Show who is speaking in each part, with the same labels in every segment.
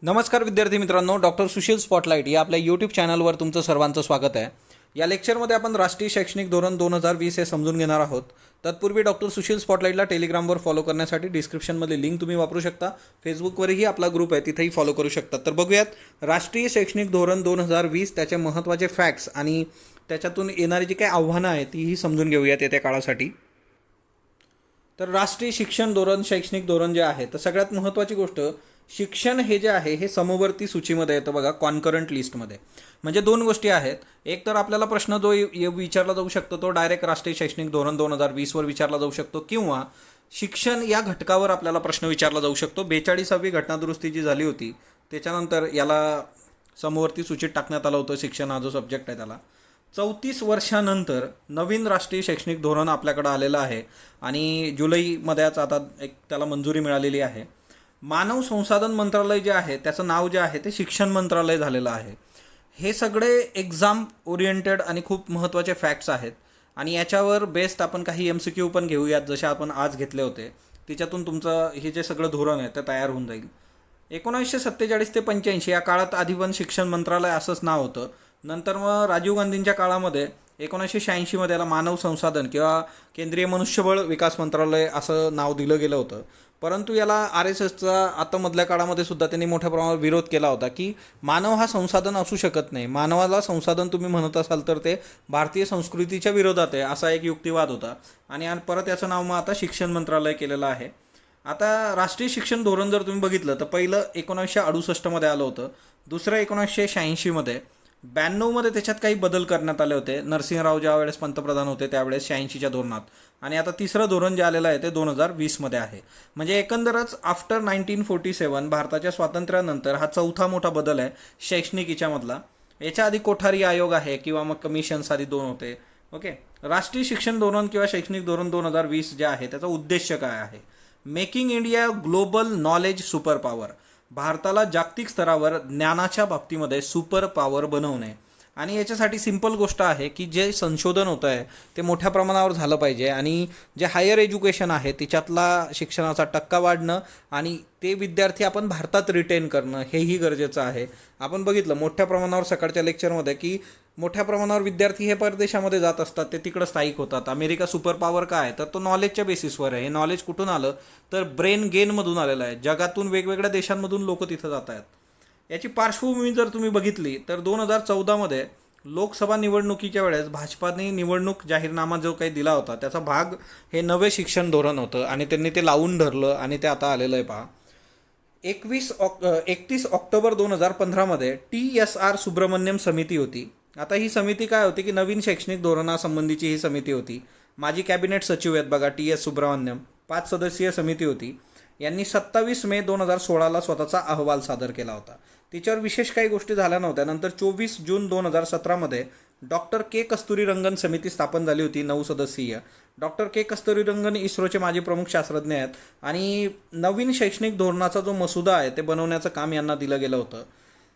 Speaker 1: नमस्कार विद्यार्थी मित्रांनो, डॉक्टर सुशील स्पॉटलाईट या आपल्या यूट्यूब चॅनलवर तुमचं सर्वांचं स्वागत आहे. या लेक्चरमध्ये आपण राष्ट्रीय शैक्षणिक धोरण 2020 हे समजून घेणार आहोत. तत्पूर्वी डॉक्टर सुशील स्पॉटलाईटला टेलिग्रामवर फॉलो करण्यासाठी डिस्क्रिप्शनमध्ये लिंक तुम्ही वापरू शकता. फेसबुकवरही आपला ग्रुप आहे, तिथेही फॉलो करू शकता. तर बघूयात राष्ट्रीय शैक्षणिक धोरण 2020 त्याचे महत्त्वाचे फॅक्ट्स आणि त्याच्यातून येणारी जी काही आव्हानं आहेत तीही समजून घेऊयात येत्या काळासाठी. तर राष्ट्रीय शिक्षण धोरण शैक्षणिक धोरण जे आहे, तर सगळ्यात महत्त्वाची गोष्ट शिक्षण हे जे आहे हे समवर्ती सूचीमध्ये येतं बघा, कॉन्करंट लिस्टमध्ये. म्हणजे दोन गोष्टी आहेत. एक तर आपल्याला प्रश्न जो विचारला जाऊ शकतो तो डायरेक्ट राष्ट्रीय शैक्षणिक धोरण 2020वर विचारला जाऊ शकतो, किंवा शिक्षण या घटकावर आपल्याला प्रश्न विचारला जाऊ शकतो. 42वी घटनादुरुस्ती जी झाली होती त्याच्यानंतर याला समवर्ती सूचीत टाकण्यात आलं होतं. शिक्षण हा जो सब्जेक्ट आहे त्याला 34 वर्षानंतर नवीन राष्ट्रीय शैक्षणिक धोरण आपल्याकडं आलेलं आहे आणि जुलैमध्येच आता एक त्याला मंजुरी मिळालेली आहे. मानव संसाधन मंत्रालय जे आहे त्याचं नाव जे आहे ते शिक्षण मंत्रालय झालेलं आहे. हे सगळे एक्झाम ओरिएंटेड आणि खूप महत्त्वाचे फॅक्ट्स आहेत आणि याच्यावर बेस्ड आपण काही MCQ पण घेऊयात, जसे आपण आज घेतले होते. त्याच्यातून तुमचं हे जे सगळं धोरण आहे ते तयार होऊन जाईल. 1947 ते 85 या काळात आधी पण शिक्षण मंत्रालय असंच नाव होतं. नंतर मग राजीव गांधींच्या काळामध्ये 1986मध्ये याला मानव संसाधन किंवा केंद्रीय मनुष्यबळ विकास मंत्रालय असं नाव दिलं गेलं होतं. परंतु याला RSSचा आता मधल्या काळामध्ये सुद्धा त्यांनी मोठ्या प्रमाणावर विरोध केला होता की मानव हा संसाधन असू शकत नाही, मानवाला संसाधन तुम्ही म्हणत असाल तर ते भारतीय संस्कृतीच्या विरोधात आहे, असा एक युक्तिवाद होता. आणि परत याचं नाव मग आता शिक्षण मंत्रालय केलेलं आहे. आता राष्ट्रीय शिक्षण धोरण जर तुम्ही बघितलं तर पहिलं 1968मध्ये आलं होतं, दुसरं 1986मध्ये, 92मध्ये त्याच्यात काही बदल करण्यात आले होते. नरसिंहराव ज्या वेळेस पंतप्रधान होते त्यावेळेस 86च्या धोरणात, आणि आता तिसरं धोरण जे आलेलं आहे ते 2020मध्ये आहे. म्हणजे एकंदरच आफ्टर 1947 भारताच्या स्वातंत्र्यानंतर हा चौथा मोठा बदल आहे शैक्षणिक याच्यामधला. याच्या आधी कोठारी आयोग आहे किंवा मग कमिशन्स आधी दोन होते. ओके, राष्ट्रीय शिक्षण धोरण किंवा शैक्षणिक धोरण 2020 जे आहे त्याचा उद्देश काय आहे? Making India global knowledge super power, भारताला जागतिक स्तरावर ज्ञानाच्या बाबतीमध्ये सुपर पॉवर बनवणे. आणि याच्यासाठी सिंपल गोष्ट आहे की जे संशोधन होतं आहे ते मोठ्या प्रमाणावर झालं पाहिजे आणि जे हायर एज्युकेशन आहे त्याच्यातला शिक्षणाचा टक्का वाढणं आणि ते विद्यार्थी आपण भारतात रिटेन करणं हेही गरजेचं आहे. आपण बघितलं मोठ्या प्रमाणावर सकाळच्या लेक्चरमध्ये की मोठ्या प्रमाणावर विद्यार्थी हे परदेशामध्ये जात असतात, ते तिकडं स्थायिक होतात. अमेरिका सुपर पॉवर काय आहे तर तो नॉलेजच्या बेसिसवर आहे. हे नॉलेज कुठून आलं तर ब्रेन गेनमधून आलेलं आहे. जगातून वेगवेगळ्या देशांमधून लोक तिथं जात आहेत. याची पार्श्वभूमी जर तुम्ही बघितली तर 2014मध्ये लोकसभा निवडणुकीच्या वेळेस भाजपाने निवडणूक जाहीरनामा जो काही दिला होता त्याचा भाग हे नवे शिक्षण धोरण होतं आणि त्यांनी ते लावून धरलं आणि ते आता आलेलं आहे. पहा, 31 ऑक्टोबर 2015मध्ये TSR सुब्रमण्यम समिती होती. आता ही समिती काय होती की नवीन शैक्षणिक धोरणासंबंधीची ही समिती होती. माजी कॅबिनेट सचिव आहेत बघा TS सुब्रमण्यम, 5 सदस्यीय समिती होती. यांनी 27 मे 2016ला स्वतःचा अहवाल सादर केला होता. तिच्यावर विशेष काही गोष्टी झाल्या नव्हत्या. नंतर 24 जून 2017मध्ये डॉक्टर के कस्तुरीरंगन समिती स्थापन झाली होती, 9 सदस्यीय. डॉक्टर के कस्तुरीरंगन इस्रोचे माजी प्रमुख शास्त्रज्ञ आहेत आणि नवीन शैक्षणिक धोरणाचा जो मसुदा आहे ते बनवण्याचं काम यांना दिलं गेलं होतं.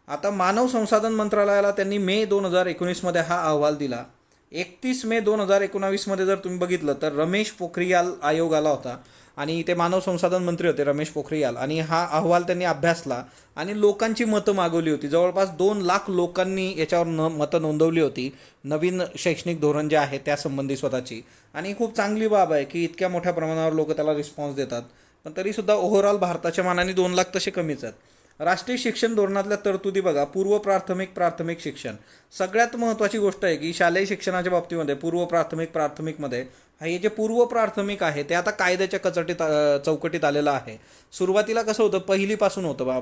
Speaker 1: आता मानव संसाधन मंत्रालयाला त्यांनी मे 2019मध्ये हा अहवाल दिला. 31 मे 2019मध्ये जर तुम्ही बघितलं तर रमेश पोखरियाल आयोग आला होता आणि ते मानव संसाधन मंत्री होते रमेश पोखरियाल, आणि हा अहवाल त्यांनी अभ्यासला आणि लोकांची मतं मागवली होती. जवळपास 2 लाख लोकांनी याच्यावर मतं नोंदवली होती नवीन शैक्षणिक धोरण जे आहे त्यासंबंधी स्वतःची. आणि खूप चांगली बाब आहे की इतक्या मोठ्या प्रमाणावर लोक त्याला रिस्पॉन्स देतात. पण तरीसुद्धा ओव्हरऑल भारताच्या मानाने 2 लाख तसे कमीच आहेत. राष्ट्रीय शिक्षण धोरणातल्या तरतुदी बघा, पूर्व प्राथमिक प्राथमिक शिक्षण. सगळ्यात महत्त्वाची गोष्ट आहे की शालेय शिक्षणाच्या बाबतीमध्ये पूर्व प्राथमिक प्राथमिकमध्ये हे जे पूर्व प्राथमिक आहे ते आता कायद्याच्या चौकटीत आलेलं आहे. सुरुवातीला कसं होतं, पहिलीपासून होतं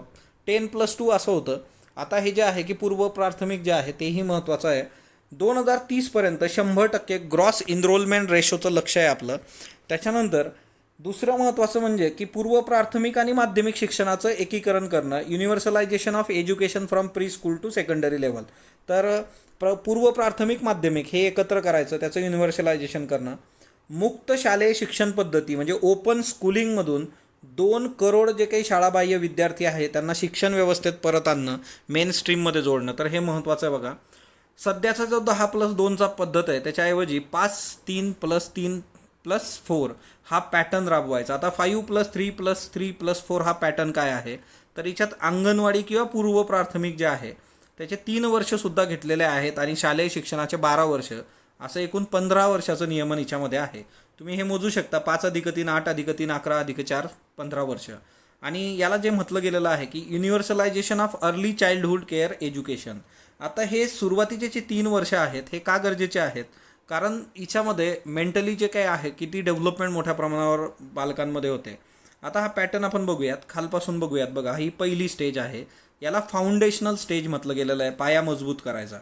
Speaker 1: 10+2 असं होतं. आता हे जे आहे की पूर्व प्राथमिक जे आहे तेही महत्त्वाचं आहे. 2030पर्यंत 100% ग्रॉस इनरोलमेंट रेशोचं लक्ष आहे आपलं. त्याच्यानंतर दुसरं महत्त्वाचं म्हणजे की पूर्व प्राथमिक आणि माध्यमिक शिक्षणाचं एकीकरण करणं, universalization of education from pre school to secondary level. तर पूर्व प्राथमिक माध्यमिक हे एकत्र करायचं, त्याचं युनिव्हर्सलायझेशन करणं. मुक्त शालेय शिक्षण पद्धती म्हणजे ओपन स्कूलिंगमधून 2 करोड जे काही शाळाबाह्य विद्यार्थी आहेत त्यांना शिक्षण व्यवस्थेत परत आणणं, मेन स्ट्रीममध्ये जोडणं. तर हे महत्त्वाचं आहे बघा. सध्याचा जो 10+2चा पद्धत आहे त्याच्याऐवजी 5-3+3+4 हा पॅटर्न राबवायचा. आता 5+3+3+4 हा पॅटर्न काय आहे तर याच्यात अंगणवाडी किंवा पूर्व प्राथमिक जे आहे त्याचे 3 वर्षसुद्धा घेतलेले आहेत आणि शालेय शिक्षणाचे 12 वर्ष, असं एकूण 15 वर्षाचं नियमन याच्यामध्ये आहे. तुम्ही हे मोजू शकता, 5+3 8+3 11+4 15 वर्ष. आणि याला जे म्हटलं गेलेलं आहे की universalization of early childhood care education. आता हे सुरुवातीचे जे 3 वर्ष आहेत हे का गरजेचे आहेत, कारण हिच्यामध्ये मेंटली जे काही आहे किती डेव्हलपमेंट मोठ्या प्रमाणावर बालकांमध्ये होते. आता हा पॅटर्न आपण बघूयात, खालपासून बघूयात. बघा, ही पहिली स्टेज आहे, याला फाउंडेशनल स्टेज म्हटलं गेलेलं आहे, पाया मजबूत करायचा.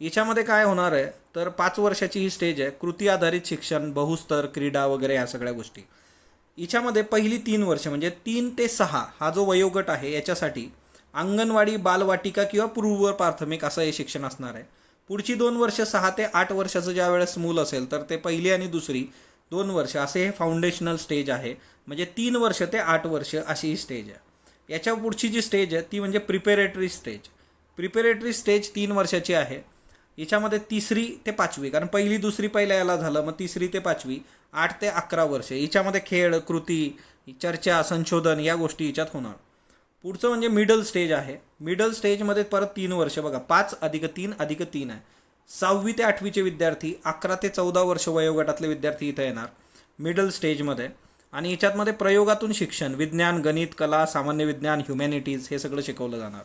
Speaker 1: याच्यामध्ये काय होणार आहे तर 5 वर्षाची ही स्टेज आहे, कृती आधारित शिक्षण, बहुस्तर, क्रीडा वगैरे ह्या सगळ्या गोष्टी. हिच्यामध्ये पहिली 3 वर्ष म्हणजे 3 ते 6 हा जो वयोगट आहे याच्यासाठी अंगणवाडी, बालवाटिका किंवा पूर्व प्राथमिक असं हे शिक्षण असणार आहे. पुढची 2 वर्ष 6 ते 8 वर्षाचं ज्या वेळेस मूल असेल तर ते पहिली आणि दुसरी 2 वर्ष असे हे फाउंडेशनल स्टेज आहे. म्हणजे 3 वर्ष ते 8 वर्ष अशी ही स्टेज आहे. याच्या पुढची जी स्टेज आहे ती म्हणजे प्रिपेरेटरी स्टेज. प्रिपेरेटरी स्टेज 3 वर्षाची आहे. याच्यामध्ये 3री ते 5वी, कारण पहिली दुसरी पहिल्या याला झालं, मग 3री ते 5वी 8 ते 11 वर्ष. याच्यामध्ये खेळ, कृती, चर्चा, संशोधन या गोष्टी याच्यात होणार. पुढचं म्हणजे मिडल स्टेज आहे. मिडल स्टेजमध्ये परत 3 वर्ष. बघा, 5+3+3 आहे. 6वी ते 8वीचे विद्यार्थी, 11 ते 14 वर्ष वयोगटातले विद्यार्थी इथं येणार मिडल स्टेजमध्ये. आणि याच्यातमध्ये प्रयोगातून शिक्षण, विज्ञान, गणित, कला, सामान्य विज्ञान, ह्युमॅनिटीज हे सगळं शिकवलं जाणार.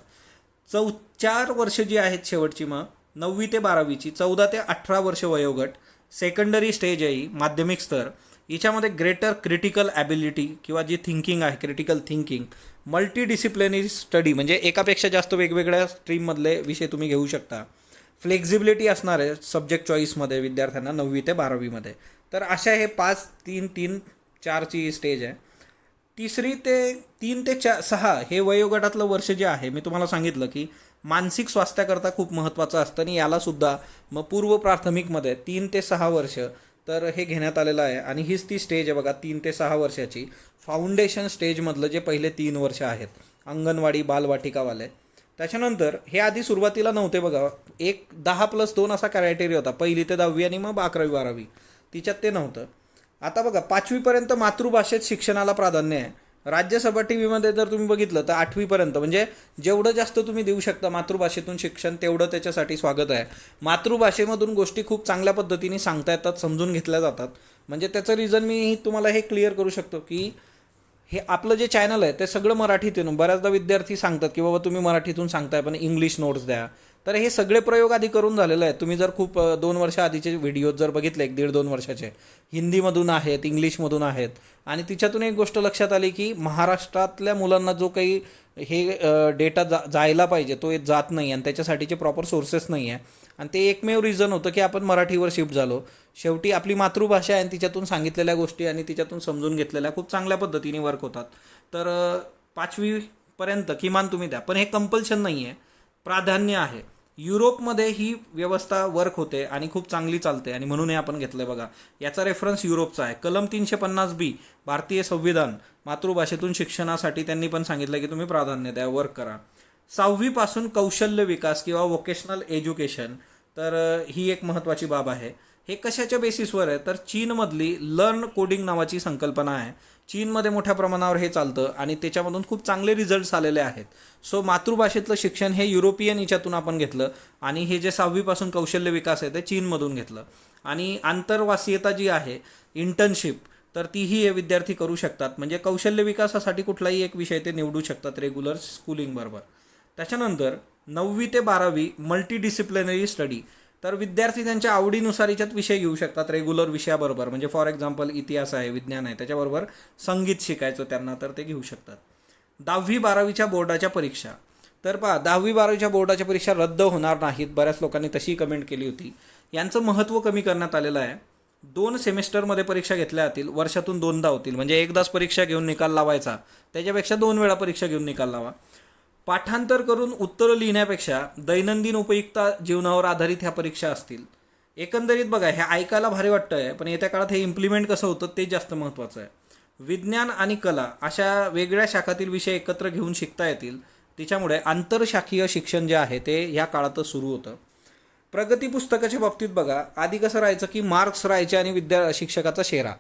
Speaker 1: 4 वर्ष जी आहेत शेवटची, मग 9वी ते 12वीची 14 ते 18 वर्ष वयोगट. सेकंडरी स्टेज आहे ही, माध्यमिक स्तर. याच्यामध्ये ग्रेटर क्रिटिकल ॲबिलिटी किंवा जी थिंकिंग आहे, critical thinking, multi disciplinary study म्हणजे एकापेक्षा जास्त वेगवेगळ्या स्ट्रीममधले विषय तुम्ही घेऊ शकता. फ्लेक्झिबिलिटी असणार आहे सब्जेक्ट चॉईसमध्ये विद्यार्थ्यांना 9वी ते 12वीमध्ये. तर अशा हे 5 3 3 4ची स्टेज आहे. 3 ते 6 हे वयोगटातलं वर्ष जे आहे, मी तुम्हाला सांगितलं की मानसिक स्वास्थ्याकरता खूप महत्त्वाचं असतं आणि यालासुद्धा मग पूर्व प्राथमिकमध्ये 3 ते 6 वर्ष तर हे घेण्यात आलेलं आहे. आणि हीच ती स्टेज आहे बघा, 3 ते 6 वर्षाची फाउंडेशन स्टेजमधलं जे पहिले 3 वर्ष आहेत अंगणवाडी, बालवाटिकावाले. त्याच्यानंतर हे आधी सुरुवातीला नव्हते बघा, 10+2 असा क्रायटेरिया होता, 1ली ते 10वी आणि मग 11वी-12वी, तिच्यात ते नव्हतं. आता बघा, 5वीपर्यंत मातृभाषेत शिक्षणाला प्राधान्य आहे. राज्यसभा टीव्हीमध्ये जर तुम्ही बघितलं तर 8वीपर्यंत, म्हणजे जेवढं जास्त तुम्ही देऊ शकता मातृभाषेतून शिक्षण तेवढं त्याच्यासाठी स्वागत आहे. मातृभाषेमधून गोष्टी खूप चांगल्या पद्धतीने सांगता येतात, समजून घेतल्या जातात. म्हणजे त्याचं रिझन मी तुम्हाला हे क्लिअर करू शकतो की हे आपलं जे चॅनल आहे ते सगळं मराठीतून. बऱ्याचदा विद्यार्थी सांगतात की बाबा तुम्ही मराठीतून सांगताय पण इंग्लिश नोट्स द्या. तर हे सगळे प्रयोग आधी करून झालेले आहेत. तुम्ही जर खूप 2 वर्ष आधीचे व्हिडिओज जर बघितले, 1.5-2 वर्षाचे, हिंदीमधून आहेत, इंग्लिशमधून आहेत. आणि तिच्यातून एक गोष्ट लक्षात आली की महाराष्ट्रातल्या मुलांना जो काही हे डेटा जायला पाहिजे तो जात नाही आणि त्याच्यासाठीचे प्रॉपर सोर्सेस नाही आहे. आणि ते एकमेव रिझन होतं की आपण मराठीवर शिफ्ट झालो. शेवटी आपली मातृभाषा आहे आणि तिच्यातून सांगितलेल्या गोष्टी आणि तिच्यातून समजून घेतलेल्या खूप चांगल्या पद्धतीने वर्क होतात. तर 5वीपर्यंत किमान तुम्ही द्या, पण हे कंपल्शन नाही आहे, प्राधान्य आहे. युरोपमध्ये ही व्यवस्था वर्क होते आणि खूप चांगली चालते आणि म्हणून हे आपण घेतलं बघा. याचा रेफरन्स युरोपचा आहे. कलम 350B भारतीय संविधान, मातृभाषेतून शिक्षणासाठी त्यांनी पण सांगितलं की तुम्ही प्राधान्य द्या, वर्क करा. 6वीपासून कौशल्य विकास किंवा वोकेशनल एज्युकेशन, तर ही एक महत्त्वाची बाब आहे. हे कशाच्या बेसिसवर आहे तर चीनमधली लर्न कोडिंग नावाची संकल्पना आहे. चीनमध्ये मोठ्या प्रमाणावर हे चालतं आणि त्याच्यामधून खूप चांगले रिझल्ट्स आलेले आहेत. सो मातृभाषेतलं शिक्षण हे युरोपियन याच्यातून आपण घेतलं आणि हे जे 6वीपासून कौशल्य विकास आहे ते चीनमधून घेतलं. आणि आंतरवासीयता जी आहे, इंटर्नशिप, तर तीही हे विद्यार्थी करू शकतात. म्हणजे कौशल्य विकासासाठी कुठलाही एक विषय ते निवडू शकतात रेग्युलर स्कूलिंगबरोबर. त्याच्यानंतर 9वी ते 12वी मल्टीडिसिप्लिनरी स्टडी, तर विद्यार्थी त्यांच्या आवडीनुसार याच्यात विषय घेऊ शकतात रेग्युलर विषयाबरोबर. म्हणजे फॉर एक्झाम्पल इतिहास आहे, विज्ञान आहे, त्याच्याबरोबर संगीत शिकायचं त्यांना, तर ते घेऊ शकतात. 10वी-12वीच्या बोर्डाच्या परीक्षा, तर पहा 10वी-12वीच्या बोर्डाच्या परीक्षा रद्द होणार नाहीत. बऱ्याच लोकांनी तशी कमेंट केली होती. यांचं महत्त्व कमी करण्यात आलेलं आहे. 2 सेमेस्टरमध्ये परीक्षा घेतल्या जातील, वर्षातून 2दा होतील. म्हणजे एकदाच परीक्षा घेऊन निकाल लावायचा, त्याच्यापेक्षा 2 वेळा परीक्षा घेऊन निकाल लावा. पाठांतर करून उत्तरं लिहिण्यापेक्षा दैनंदिन उपयुक्ता जीवनावर आधारित ह्या परीक्षा असतील. एकंदरीत बघा, हे ऐकायला भारी वाटतं आहे, पण येत्या काळात हे इम्प्लिमेंट कसं होतं ते जास्त महत्त्वाचं आहे. विज्ञान आणि कला अशा वेगळ्या शाखातील विषय एकत्र घेऊन शिकता येतील. त्याच्यामुळे आंतरशाखीय शिक्षण जे आहे ते ह्या काळातच सुरू होतं. प्रगती पुस्तकाच्या बाबतीत बघा, आधी कसं राहायचं की मार्क्स राहायचे आणि शिक्षकाचा शेरा.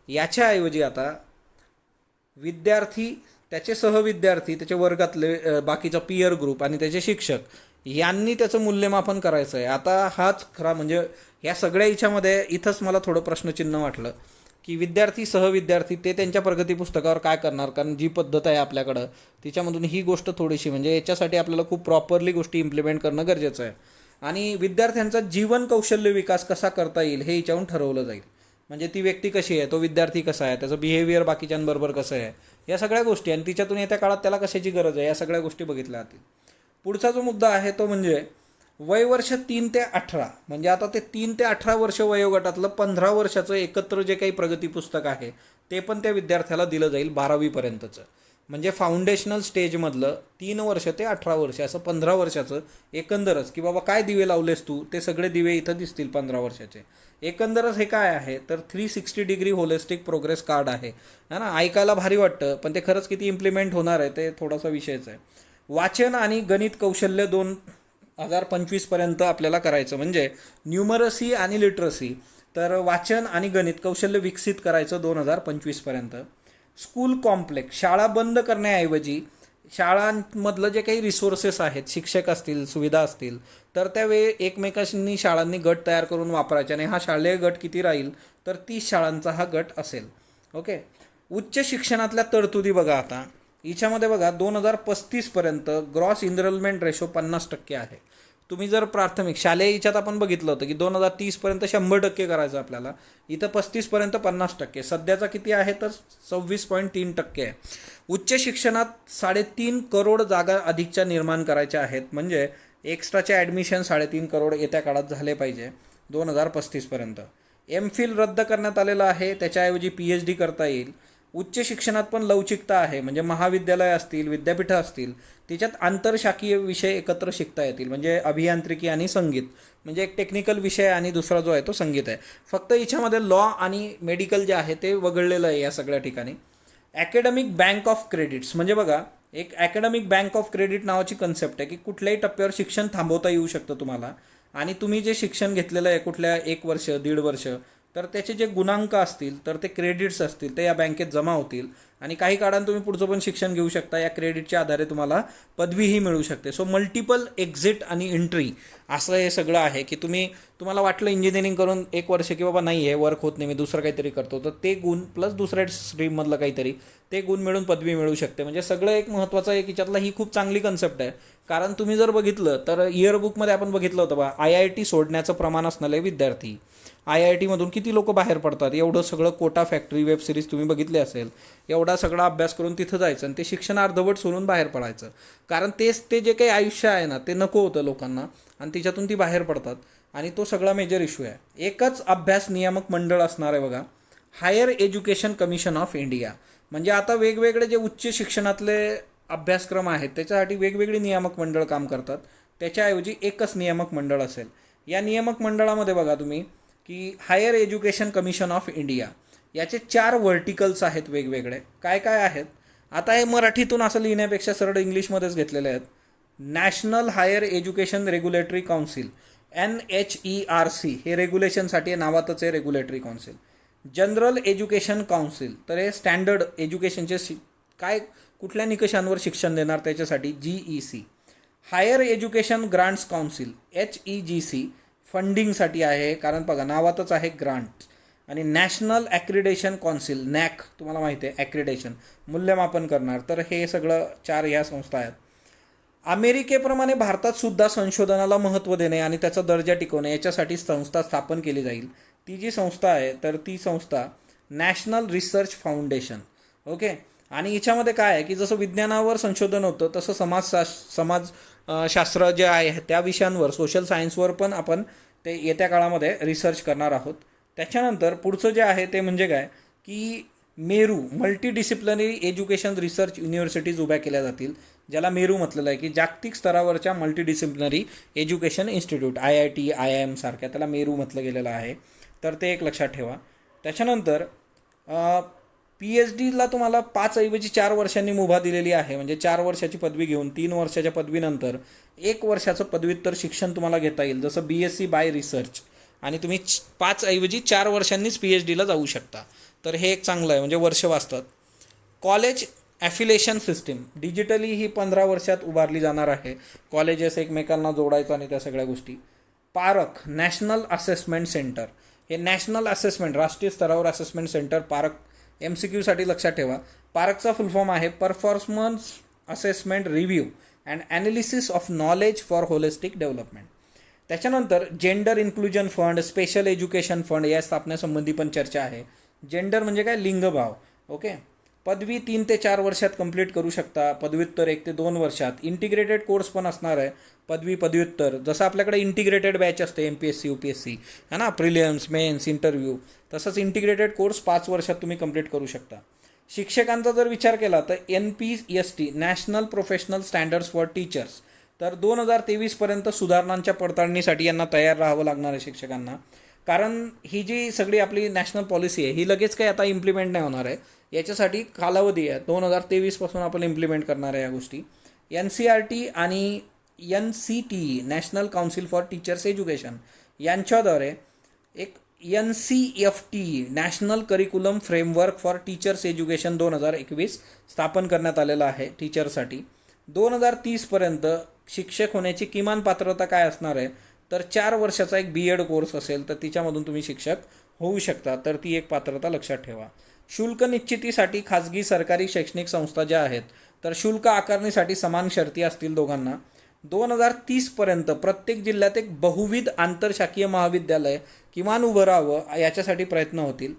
Speaker 1: याच्याऐवजी आता विद्यार्थी त्याचे सहविद्यार्थी, त्याचे वर्गातले बाकीचा पियर ग्रुप आणि त्याचे शिक्षक यांनी त्याचं मूल्यमापन करायचं आहे. आता हाच खरा म्हणजे या सगळ्या याच्यामध्ये इथंच मला थोडं प्रश्नचिन्ह वाटलं की विद्यार्थी सहविद्यार्थी ते त्यांच्या प्रगती पुस्तकावर काय करणार, कारण जी पद्धत आहे आपल्याकडं तिच्यामधून ही गोष्ट थोडीशी म्हणजे याच्यासाठी आपल्याला खूप प्रॉपरली गोष्टी इम्प्लिमेंट करणं गरजेचं आहे. आणि विद्यार्थ्यांचा जीवन कौशल्य विकास कसा करता येईल हे याच्यावरून ठरवलं जाईल. म्हणजे ती व्यक्ती कशी आहे, तो विद्यार्थी कसा आहे, त्याचं बिहेवियर बाकीच्यांबरोबर कसं आहे, या सगळ्या गोष्टी आणि तिच्यातून येत्या काळात त्याला कशाची गरज आहे या सगळ्या गोष्टी बघितल्या जातील. पुढचा जो मुद्दा आहे तो म्हणजे वयवर्ष 3 ते 18, म्हणजे आता ते 3 ते 18 वर्ष वयोगटातलं 15 वर्षाचं एकत्र जे काही प्रगती पुस्तक आहे ते पण त्या विद्यार्थ्याला दिलं जाईल 12वीपर्यंतचं. म्हणजे फाउंडेशनल स्टेजमधलं 3 वर्ष ते 18 वर्ष असं 15 वर्षाचं एकंदरच, की बाबा काय दिवे लावलेस तू, ते सगळे दिवे इथं दिसतील 15 वर्षाचे. एकंदरच हे काय आहे तर 360 डिग्री होलिस्टिक प्रोग्रेस कार्ड आहे ना. ऐकायला भारी वाटतं पण ते खरंच किती इम्प्लिमेंट होणार आहे ते थोडासा विषयच आहे. वाचन आणि गणित कौशल्य 2025पर्यंत आपल्याला करायचं, म्हणजे न्यूमरसी आणि लिटरसी, तर वाचन आणि गणित कौशल्य विकसित करायचं 2025पर्यंत. स्कूल कॉम्प्लेक्स, शाळा बंद करण्याऐवजी शाळांमधलं जे काही रिसोर्सेस आहेत, शिक्षक असतील, सुविधा असतील, तर त्यावेळी एकमेकांनी शाळांनी गट तयार करून वापरायचे आणि हा शालेय गट किती राहील तर 30 शाळांचा हा गट असेल. ओके. उच्च शिक्षणातल्या तरतुदी बघा आता हिच्यामध्ये बघा 2035पर्यंत ग्रॉस इनरोलमेंट रेशो 50% आहे. तुम्ही जर प्राथमिक शालेय याच्यात आपण बघितलं होतं की 2030पर्यंत 100% करायचं आपल्याला, इथं 35पर्यंत 50%, सध्याचा किती आहे तर 26.3% आहे. उच्च शिक्षणात 3.5 करोड जागा अधिकच्या निर्माण करायच्या आहेत, म्हणजे एक्स्ट्राचे ॲडमिशन 3.5 करोड येत्या काळात झाले पाहिजे 2035पर्यंत. एमफिल रद्द करण्यात आलेलं आहे, त्याच्याऐवजी PhD करता येईल. उच्च शिक्षणात पण लवचिकता आहे, म्हणजे महाविद्यालय असतील, विद्यापीठं असतील, त्याच्यात आंतरशाखीय विषय एकत्र शिकता येतील, म्हणजे अभियांत्रिकी आणि संगीत, म्हणजे एक टेक्निकल विषय आणि दुसरा जो आहे तो संगीत आहे. फक्त याच्यामध्ये लॉ आणि मेडिकल जे आहे ते वगळलेलं आहे या सगळ्या ठिकाणी. ॲकॅडमिक बँक ऑफ क्रेडिट्स, म्हणजे बघा एक ॲकॅडमिक बँक ऑफ क्रेडिट नावाची कन्सेप्ट आहे की कुठल्याही टप्प्यावर शिक्षण थांबवता येऊ शकतं तुम्हाला, आणि तुम्ही जे शिक्षण घेतलेलं आहे कुठल्या 1 वर्ष 1.5 वर्ष, तर त्याचे जे गुणांक असतील तर ते क्रेडिट्स असतील ते या बँकेत जमा होतील आणि काही काळानं तुम्ही पुढचं पण शिक्षण घेऊ शकता. या क्रेडिटच्या आधारे तुम्हाला पदवीही मिळू शकते. सो मल्टिपल एक्झिट आणि एंट्री असं हे सगळं आहे की तुम्हाला वाटलं इंजिनिअरिंग करून 1 वर्ष की बाबा नाही हे वर्क होत नाही, मी दुसरं काहीतरी करतो, तर ते गुण प्लस दुसऱ्या स्ट्रीममधलं काहीतरी ते गुण मिळून पदवी मिळू शकते. म्हणजे सगळं एक महत्त्वाचं एक याच्यातला ही खूप चांगली कन्सेप्ट आहे. कारण तुम्ही जर बघितलं तर इयरबुकमध्ये आपण बघितलं होतं बा IIT सोडण्याचं प्रमाण असणारे विद्यार्थी, IITमधून किती लोक बाहेर पडतात. एवढं सगळं कोटा फॅक्टरी वेब सिरीज तुम्ही बघितली असेल, एवढा सगळा अभ्यास करून तिथं जायचं आणि ते शिक्षण अर्धवट सोडून बाहेर पडायचं, कारण ते जे काही आयुष्य आहे ना ते नको होतं लोकांना आणि तिच्यातून ती बाहेर पडतात आणि तो सगळा मेजर इश्यू आहे. एकच अभ्यास नियामक मंडळ असणार आहे बघा, higher education commission of India. म्हणजे आता वेगवेगळे जे उच्च शिक्षणातले अभ्यासक्रम आहेत त्याच्यासाठी वेगवेगळी नियामक मंडळ काम करतात, त्याच्याऐवजी एकच नियामक मंडळ असेल. या नियामक मंडळामध्ये बघा तुम्ही की higher education commission of India याचे 4 व्हर्टिकल्स आहेत वेगवेगळे. काय काय आहेत आता हे मराठीतून असं लिहिण्यापेक्षा सरळ इंग्लिशमध्येच घेतलेले आहेत. National higher education regulatory council NHERC हे रेग्युलेशनसाठी नावातच आहे, regulatory council. General education council तर हे स्टँडर्ड एज्युकेशनचे काय कुठल्या निकषांवर शिक्षण देणार त्याच्यासाठी GEC. Higher education grants council HEGC फंडिंगसाठी आहे, कारण बघा नावातच आहे ग्रांट. आणि नॅशनल ॲक्रिडेशन काउन्सिल NAC तुम्हाला माहिती आहे ॲक्रिडेशन मूल्यमापन करणार, तर हे सगळं 4 ह्या संस्था आहेत. अमेरिकेप्रमाणे भारतात सुद्धा संशोधनाला महत्त्व देणे आणि त्याचा दर्जा टिकवणे याच्यासाठी संस्था स्थापन केली जाईल. ती जी संस्था आहे तर ती संस्था नॅशनल रिसर्च फाउंडेशन. ओके. आणि याच्यामध्ये काय आहे की जसं विज्ञानावर संशोधन होतं तसं समाजशास्त्र जे आहे त्या विषयांवर, सोशल सायन्सवर पण आपण ते येत्या काळामध्ये रिसर्च करणार आहोत. त्याच्यानंतर पुढचं जे आहे ते म्हणजे काय की Meru multidisciplinary education research universities उभ्या केल्या जातील, ज्याला मेरू म्हटलेलं आहे की जागतिक स्तरावरच्या multidisciplinary education institute IIT IIM सारख्या त्याला मेरू म्हटलं गेलेलं आहे, तर ते एक लक्षात ठेवा. त्याच्यानंतर PhDला तुम्हाला 5 ऐवजी 4 वर्षांनी मुभा दिलेली आहे, म्हणजे 4 वर्षाची पदवी घेऊन 3 वर्षाच्या पदवीनंतर 1 वर्षाचं पदव्युत्तर शिक्षण तुम्हाला घेता येईल, जसं BSc बाय रिसर्च, आणि तुम्ही 5 ऐवजी 4 वर्षांनीच PhDला जाऊ शकता. तर हे एक चांगलं आहे, म्हणजे वर्ष वाचतात. कॉलेज ॲफिलेशन सिस्टीम डिजिटली ही 15 वर्षात उभारली जाणार आहे. कॉलेजेस एकमेकांना जोडायचं आणि त्या सगळ्या गोष्टी. पारख नॅशनल असेसमेंट सेंटर, हे नॅशनल असेसमेंट राष्ट्रीय स्तरावर असेसमेंट सेंटर पारख MCQसाठी लक्षात ठेवा. पारखचा फुल फॉर्म आहे performance assessment review and analysis of knowledge for holistic development. त्याच्यानंतर gender inclusion fund, special education fund या स्थापनेसंबंधी पण चर्चा आहे. जेंडर म्हणजे काय, लिंगभाव. ओके. पदवी 3 ते 4 वर्षात कंप्लीट करू शकता, पदव्युत्तर 1 ते 2 वर्षात. इंटिग्रेटेड कोर्स पण असणार आहे, पदवी पदव्युत्तर. जसं आपल्याकडे इंटिग्रेटेड बॅच असते MPSC UPSC है ना, प्रिलियम्स मेन्स इंटरव्ह्यू, तसंच इंटिग्रेटेड कोर्स 5 वर्षात तुम्ही कंप्लीट करू शकता. शिक्षकांचा जर विचार केला तर NPST national professional standards for teachers, तर 2023पर्यंत सुधारणांच्या पडताळणीसाठी यांना तयार राहावं लागणार आहे शिक्षकांना. कारण ही जी सगळी आपली नॅशनल पॉलिसी आहे ही लगेच काही आता इम्प्लिमेंट नाही होणार आहे, याच्यासाठी कालावधी आहे. 2023पासून आपण इम्प्लिमेंट करणार आहे या गोष्टी. NCERT आणि NCTE national council for teachers education यांच्याद्वारे एक NCFT national curriculum framework for teachers education 2021 स्थापन करण्यात आलेलं आहे टीचरसाठी. 2030पर्यंत शिक्षक होण्याची किमान पात्रता काय असणार आहे, तर 4 वर्षाचा एक BEd कोर्स असेल तर तिच्यामधून तुम्ही शिक्षक होऊ शकता, तर ती एक पात्रता लक्षात ठेवा. शुल्क निश्चितीसाठी खाजगी सरकारी शैक्षणिक संस्था ज्या आहेत तर शुल्क आकारणीसाठी समान शर्ती असतील दोघांना. 2030पर्यंत प्रत्येक जिल्ह्यात एक बहुविध आंतरशाखीय महाविद्यालय किमान उभं राहावं याच्यासाठी प्रयत्न होतील.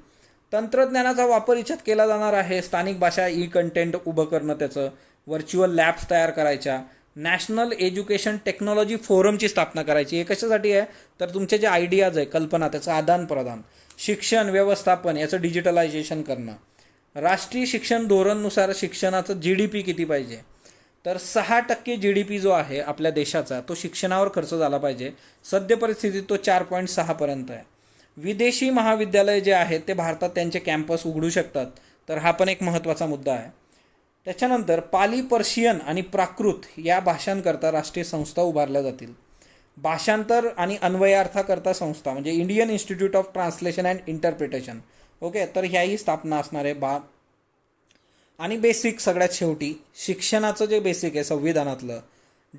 Speaker 1: तंत्रज्ञानाचा वापर याच्यात केला जाणार आहे. स्थानिक भाषा कंटेंट उभं करणं, त्याचं व्हर्च्युअल लॅब्स तयार करायच्या. नॅशनल एज्युकेशन टेक्नॉलॉजी फोरमची स्थापना करायची. हे कशासाठी आहे, तर तुमचे जे आयडियाज आहे, कल्पना, त्याचं आदान प्रदान. शिक्षण व्यवस्थापन याचं डिजिटलायझेशन करणं. राष्ट्रीय शिक्षण धोरणनुसार शिक्षणाचं GDP किती पाहिजे, तर 6% GDP जो आहे आपल्या देशाचा तो शिक्षणावर खर्च झाला पाहिजे. सद्य परिस्थितीत तो 4.6पर्यंत आहे. विदेशी महाविद्यालय जे आहेत ते भारतात त्यांचे कॅम्पस उघडू शकतात, तर हा पण एक महत्त्वाचा मुद्दा आहे. त्याच्यानंतर पाली, पर्शियन आणि प्राकृत या भाषांकरता राष्ट्रीय संस्था उभारल्या जातील. भाषांतर आणि अन्वयार्थाकरता संस्था म्हणजे Indian institute of translation and interpretation. Okay, तर ह्याही स्थापना असणार आहे. आणि बेसिक सगळ्यात शेवटी शिक्षणाचं जे बेसिक आहे संविधानातलं,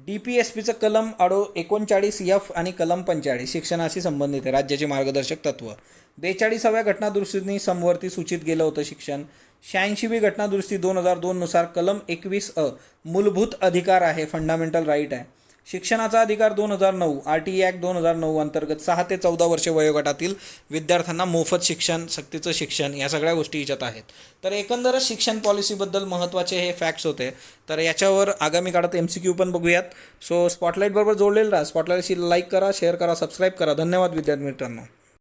Speaker 1: DPSPचं कलम 39F आणि कलम 45 शिक्षणाशी संबंधित आहे, राज्याचे मार्गदर्शक तत्व. 42व्या घटनादुरुस्तीने समवर्ती सूचित गेलं होतं शिक्षण. 86वी घटनादुरुस्ती 2002 नुसार कलम 21A मूलभूत अधिकार आहे, फंडामेंटल राईट आहे. शिक्षणाचा अधिकार 2009 RTE ॲक्ट 2009 अंतर्गत 6 ते 14 वर्षे वयोगटातील विद्यार्थ्यांना मोफत शिक्षण, सक्तीचं शिक्षण या सगळ्या गोष्टी याच्यात आहेत. तर एकंदरच शिक्षण पॉलिसीबद्दल महत्त्वाचे हे फॅक्ट्स होते. तर याच्यावर आगामी काळात MCQ पण बघूयात. सो स्पॉटलाईट बरोबर जोडलेलं राहा. स्पॉटलाईटशी लाईक करा, शेअर करा, सबस्क्राईब करा. धन्यवाद विद्यार्थी मित्रांनो.